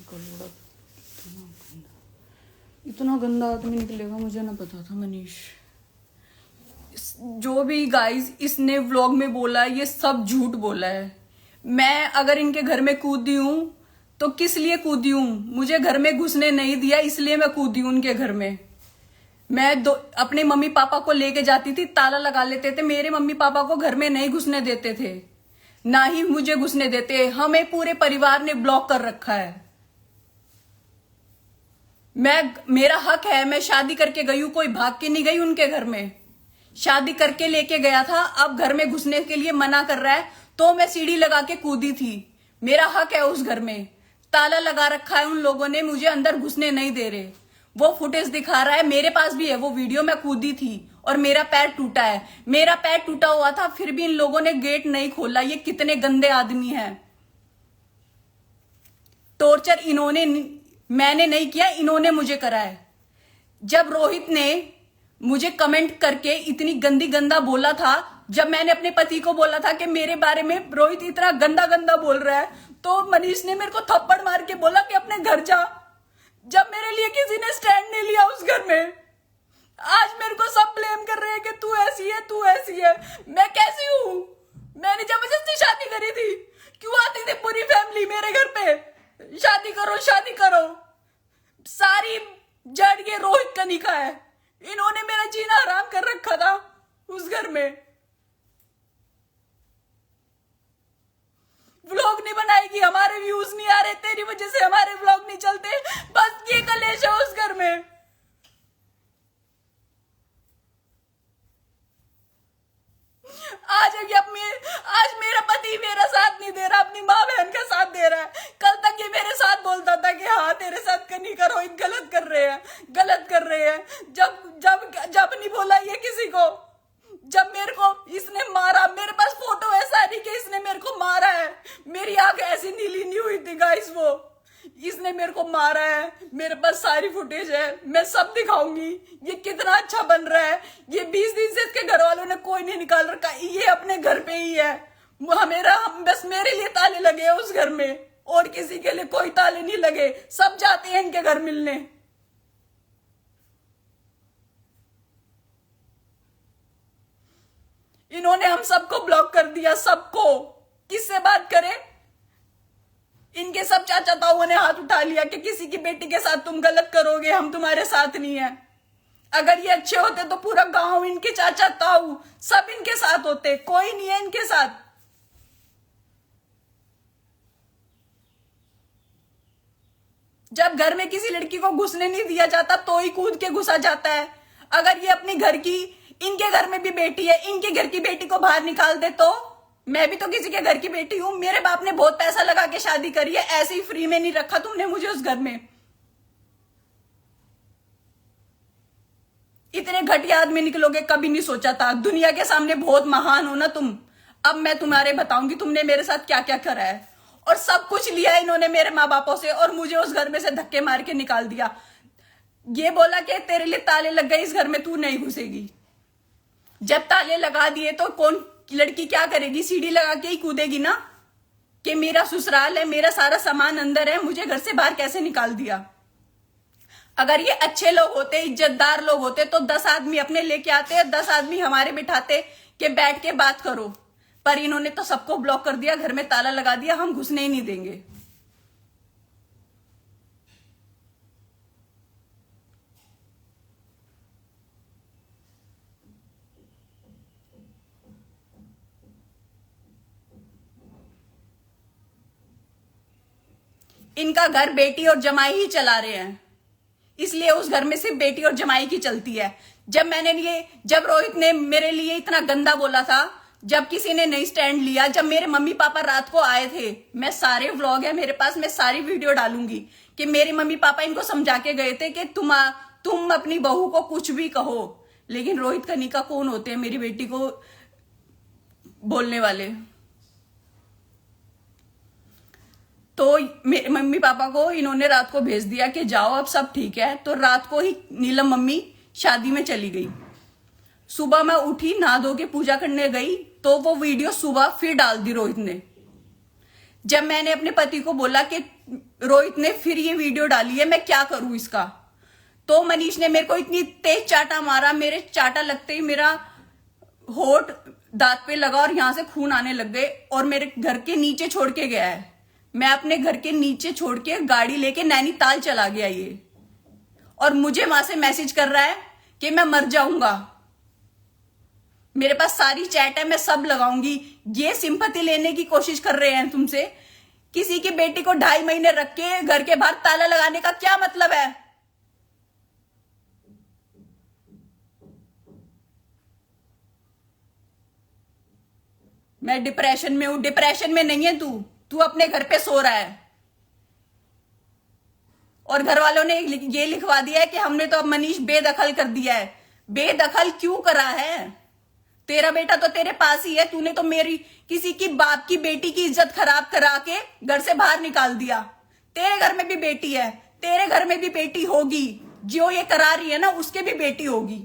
कलोड़ा इतना गंदा आदमी निकलेगा मुझे ना पता था मनीष। जो भी गाइस इसने व्लॉग में बोला ये सब झूठ बोला है। मैं अगर इनके घर में कूदी हूं तो किस लिए कूदी हूं? मुझे घर में घुसने नहीं दिया इसलिए मैं कूदी हूं उनके घर में। मैं अपने मम्मी पापा को लेके जाती थी, ताला लगा लेते थे। मेरे मम्मी पापा को घर में नहीं घुसने देते थे, ना ही मुझे घुसने देते। हमें पूरे परिवार ने ब्लॉक कर रखा है। मेरा हक है, मैं शादी करके गई हूं, कोई भाग के नहीं गई उनके घर में। शादी करके लेके गया था, अब घर में घुसने के लिए मना कर रहा है तो मैं सीढ़ी लगा के कूदी थी। मेरा हक है उस घर में। ताला लगा रखा है उन लोगों ने, मुझे अंदर घुसने नहीं दे रहे। वो फुटेज दिखा रहा है, मेरे पास भी है वो वीडियो। मैं कूदी थी और मेरा पैर टूटा है। मेरा पैर टूटा हुआ था फिर भी इन लोगों ने गेट नहीं खोला। ये कितने गंदे आदमी हैं। टॉर्चर मैंने नहीं किया, इन्होंने मुझे करा है। जब रोहित ने मुझे कमेंट करके इतनी गंदा बोला था, जब मैंने अपने पति को बोला था कि मेरे बारे में रोहित इतना गंदा बोल रहा है, तो मनीष ने मेरे को थप्पड़ मार के बोला कि अपने घर जा। जब मेरे लिए किसी ने स्टैंड नहीं लिया उस घर में, आज मेरे को सब ब्लेम कर रहे हैं कि तू ऐसी है, तू ऐसी है। मैं कैसी हूं? मैंने जबरदस्ती शादी करी थी। क्यों आती थी पूरी फैमिली मेरे घर पे? शादी करो शादी करो। सारी जड़ ये रोहित कनिका है। इन्होंने मेरा जीना हराम कर रखा था उस घर में। व्लॉग नहीं बनाएगी, हमारे व्यूज नहीं आ रहे, तेरी वजह से हमारे व्लॉग नहीं चलते। बस ये कलेश है उस घर में। आज मेरा पति मेरा साथ नहीं दे रहा, अपनी माँ बहन का साथ दे रहा है। कल तक ये मेरे साथ बोलता था कि हाँ तेरे साथ कहीं करो, गलत कर रहे हैं। जब नहीं बोला ये किसी को। जब मेरे को इसने मारा, मेरे पास फोटो है सारी कि इसने मेरे को मारा है। मेरी आंख ऐसी नीली नहीं हुई थी गाइस, वो इसने मेरे को मारा है। मेरे पास सारी फुटेज है, मैं सब दिखाऊंगी। ये कितना अच्छा बन रहा है। ये 20 दिन से इसके घर वालों ने कोई नहीं निकाल रखा। ये अपने घर पे ही है। बस मेरे लिए ताले लगे हैं उस घर में, और किसी के लिए कोई ताले नहीं लगे। सब जाते हैं इनके घर मिलने। इन्होंने हम सबको ब्लॉक कर दिया, सबको। किससे बात करें? इनके सब चाचा ताऊ ने हाथ उठा लिया कि किसी की बेटी के साथ तुम गलत करोगे, हम तुम्हारे साथ नहीं है। अगर ये अच्छे होते तो पूरा गांव, इनके चाचा ताऊ सब इनके साथ होते। कोई नहीं है इनके साथ। जब घर में किसी लड़की को घुसने नहीं दिया जाता तो ही कूद के घुसा जाता है। अगर ये अपनी घर की, इनके घर में भी बेटी है, इनके घर की बेटी को बाहर निकाल दे तो मैं भी तो किसी के घर की बेटी हूं। मेरे बाप ने बहुत पैसा लगा के शादी करी है, ऐसे ही फ्री में नहीं रखा तुमने मुझे उस घर में। इतने घटिया आदमी निकलोगे कभी नहीं सोचा था। दुनिया के सामने बहुत महान हो ना तुम। अब मैं तुम्हारे बताऊंगी तुमने मेरे साथ क्या क्या करा है। और सब कुछ लिया इन्होंने मेरे माँ बापों से, और मुझे उस घर में से धक्के मार के निकाल दिया। ये बोला कि तेरे लिए ताले लग गए, इस घर में तू नहीं घुसेगी। जब ताले लगा दिए तो कौन लड़की क्या करेगी? सीढ़ी लगा के ही कूदेगी ना, कि मेरा ससुराल है, मेरा सारा सामान अंदर है, मुझे घर से बाहर कैसे निकाल दिया। अगर ये अच्छे लोग होते, इज्जतदार लोग होते तो 10 आदमी अपने लेके आते, 10 आदमी हमारे बिठाते कि बैठ के बात करो। पर इन्होंने तो सबको ब्लॉक कर दिया, घर में ताला लगा दिया, हम घुसने ही नहीं देंगे। इनका घर बेटी और जमाई ही चला रहे हैं, इसलिए उस घर में सिर्फ बेटी और जमाई की चलती है। जब रोहित ने मेरे लिए इतना गंदा बोला था, जब किसी ने नहीं स्टैंड लिया, जब मेरे मम्मी पापा रात को आए थे, मैं सारे व्लॉग है मेरे पास, मैं सारी वीडियो डालूंगी कि मेरे मम्मी पापा इनको समझा के गए थे कि तुम अपनी बहू को कुछ भी कहो, लेकिन रोहित कनिका कौन होते हैं मेरी बेटी को बोलने वाले। तो मेरे मम्मी पापा को इन्होंने रात को भेज दिया कि जाओ अब सब ठीक है। तो रात को ही नीलम मम्मी शादी में चली गई। सुबह मैं उठी, नहा धो के पूजा करने गई, तो वो वीडियो सुबह फिर डाल दी रोहित ने। जब मैंने अपने पति को बोला कि रोहित ने फिर ये वीडियो डाली है, मैं क्या करूं इसका, तो मनीष ने मेरे को इतनी तेज चाटा मारा, मेरे चाटा लगते ही मेरा होठ दांत पे लगा और यहां से खून आने लग गए और मेरे घर के नीचे छोड़ के गया है। मैं अपने घर के नीचे छोड़ के गाड़ी लेके नैनीताल चला गया ये, और मुझे वहां से मैसेज कर रहा है कि मैं मर जाऊंगा। मेरे पास सारी चैट है, मैं सब लगाऊंगी। ये सिंपैथी लेने की कोशिश कर रहे हैं तुमसे। किसी की बेटी को 2.5 महीने रख के घर के बाहर ताला लगाने का क्या मतलब है? मैं डिप्रेशन में हूं। डिप्रेशन में नहीं है तू अपने घर पे सो रहा है, और घर वालों ने ये लिखवा दिया है कि हमने तो अब मनीष बेदखल कर दिया है। बेदखल क्यों करा है? तेरा बेटा तो तेरे पास ही है, तूने तो मेरी किसी की बाप की बेटी की इज्जत खराब करा के घर से बाहर निकाल दिया। तेरे घर में भी बेटी है, तेरे घर में भी बेटी होगी, जो ये करा रही है ना उसके भी बेटी होगी।